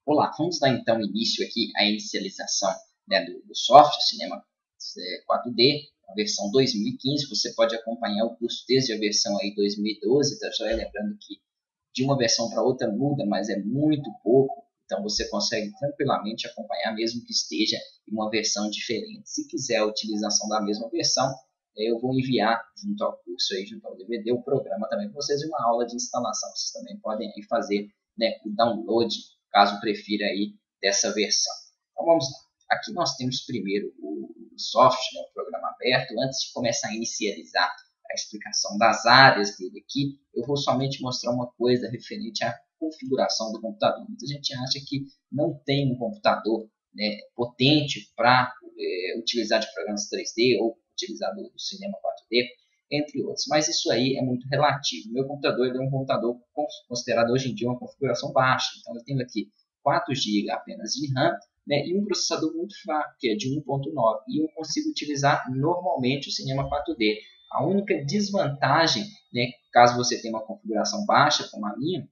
Olá, vamos dar então início aqui à inicialização, né, do software Cinema 4D, a versão 2015. Você pode acompanhar o curso desde a versão aí 2012, tá? Já lembrando que de uma versão para outra muda, mas é muito pouco, então você consegue tranquilamente acompanhar mesmo que esteja em uma versão diferente. Se quiser a utilização da mesma versão, eu vou enviar junto ao curso, aí, junto ao DVD, o programa também para vocês, uma aula de instalação. Vocês também podem aí fazer, né, o download, caso prefira aí dessa versão. Então vamos lá. Aqui nós temos primeiro o software, né, o programa aberto. Antes de começar a inicializar a explicação das áreas dele aqui, eu vou somente mostrar uma coisa referente à configuração do computador. Muita gente acha que não tem um computador, né, potente para utilizar de programas 3D ou utilizar do Cinema 4D, entre outros. Mas isso aí é muito relativo. Meu computador é um computador considerado hoje em dia uma configuração baixa. Então eu tenho aqui 4 GB apenas de RAM, né, e um processador muito fraco, que é de 1.9. E eu consigo utilizar normalmente o Cinema 4D. A única desvantagem, né, caso você tenha uma configuração baixa, como a minha,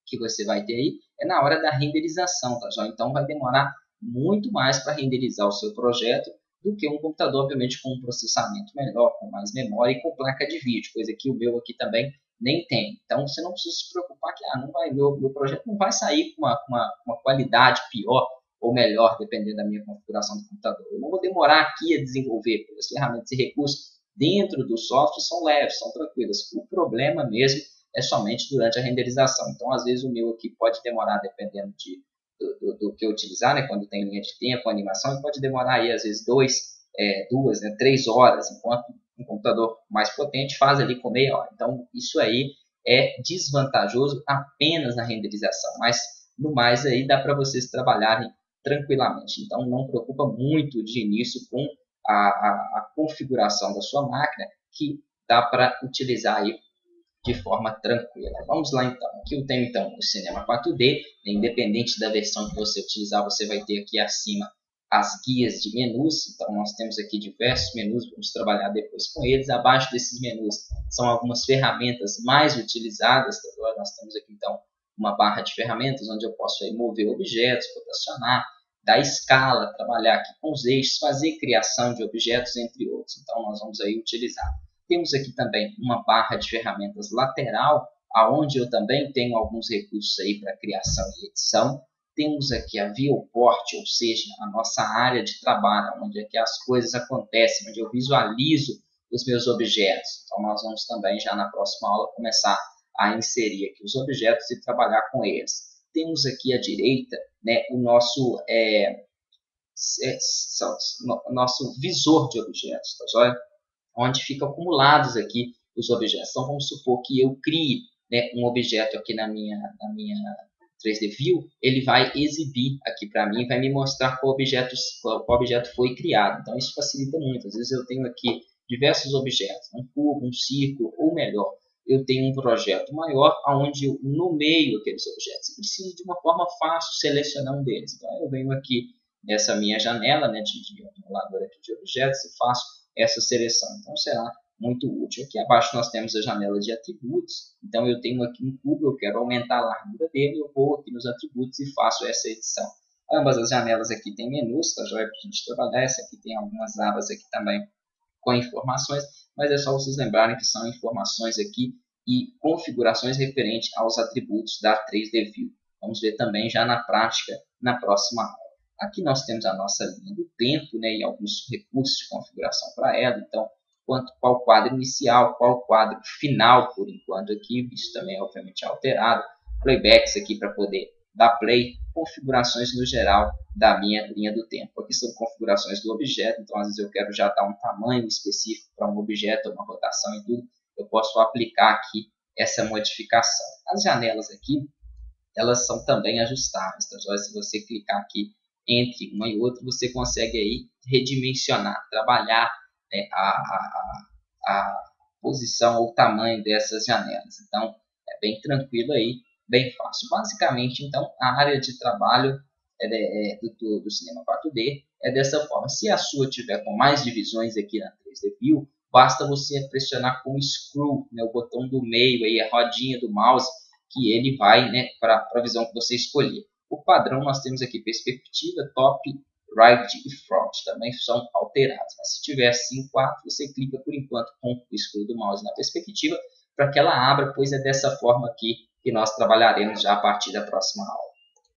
que você vai ter aí, é na hora da renderização, tá? Então vai demorar muito mais para renderizar o seu projeto do que um computador, obviamente, com um processamento melhor, com mais memória e com placa de vídeo, coisa que o meu aqui também nem tem. Então você não precisa se preocupar que não vai, meu projeto não vai sair com uma qualidade pior ou melhor, dependendo da minha configuração do computador. Eu não vou demorar aqui a desenvolver, porque as ferramentas e recursos dentro do software são leves, são tranquilas. O problema mesmo é somente durante a renderização. Então, às vezes, o meu aqui pode demorar, dependendo do que eu utilizar, né? Quando tem linha de tempo, animação, ele pode demorar aí, às vezes, 2, 3 horas, enquanto um computador mais potente faz ali com meia hora. Então, isso aí é desvantajoso apenas na renderização, mas no mais aí dá para vocês trabalharem tranquilamente. Então, não preocupa muito de início com a configuração da sua máquina, que dá para utilizar aí de forma tranquila. Vamos lá então. Aqui eu tenho então o Cinema 4D, independente da versão que você utilizar, você vai ter aqui acima as guias de menus. Então nós temos aqui diversos menus, vamos trabalhar depois com eles. Abaixo desses menus são algumas ferramentas mais utilizadas. Agora nós temos aqui então uma barra de ferramentas onde eu posso aí mover objetos, rotacionar, dar escala, trabalhar aqui com os eixos, fazer criação de objetos, entre outros. Então nós vamos aí utilizar. Temos aqui também uma barra de ferramentas lateral, aonde eu também tenho alguns recursos aí para criação e edição. Temos aqui a viewport, ou seja, a nossa área de trabalho, onde é que as coisas acontecem, onde eu visualizo os meus objetos. Então nós vamos também já na próxima aula começar a inserir aqui os objetos e trabalhar com eles. Temos aqui à direita, né, o nosso visor de objetos, tá joia? Onde ficam acumulados aqui os objetos. Então vamos supor que eu crie, né, um objeto aqui na minha 3D View, ele vai exibir aqui para mim, vai me mostrar qual objeto foi criado. Então isso facilita muito. Às vezes eu tenho aqui diversos objetos, um cubo, um círculo, ou melhor, eu tenho um projeto maior onde eu nomeio aqueles objetos. Eu preciso de uma forma fácil selecionar um deles. Então eu venho aqui nessa minha janela, né, de acumulador aqui de objetos e faço essa seleção. Então será muito útil. Aqui abaixo nós temos a janela de atributos. Então eu tenho aqui um cubo, eu quero aumentar a largura dele, eu vou aqui nos atributos e faço essa edição. Ambas as janelas aqui têm menus, tá joia, para a gente trabalhar. Essa aqui tem algumas abas aqui também com informações, mas é só vocês lembrarem que são informações aqui e configurações referentes aos atributos da 3D View. Vamos ver também já na prática na próxima aula. Aqui nós temos a nossa linha do tempo, né, e alguns recursos de configuração para ela. Então, qual quadro inicial, qual quadro final, por enquanto aqui. Isso também é obviamente alterado. Playbacks aqui para poder dar play. Configurações no geral da minha linha do tempo. Aqui são configurações do objeto. Então, às vezes eu quero já dar um tamanho específico para um objeto, uma rotação e tudo. Eu posso aplicar aqui essa modificação. As janelas aqui, elas são também ajustáveis. Então, se você clicar aqui entre uma e outra, você consegue aí redimensionar, trabalhar, né, a posição ou tamanho dessas janelas. Então, é bem tranquilo aí, bem fácil. Basicamente, então, a área de trabalho do Cinema 4D é dessa forma. Se a sua tiver com mais divisões aqui na 3D View, basta você pressionar com o Screw, né, o botão do meio, aí, a rodinha do mouse, que ele vai, né, para a visão que você escolher. O padrão nós temos aqui perspectiva, top, right e front, também são alterados. Mas se tiver assim 4, você clica por enquanto com o escudo do mouse na perspectiva para que ela abra, pois é dessa forma aqui que nós trabalharemos já a partir da próxima aula.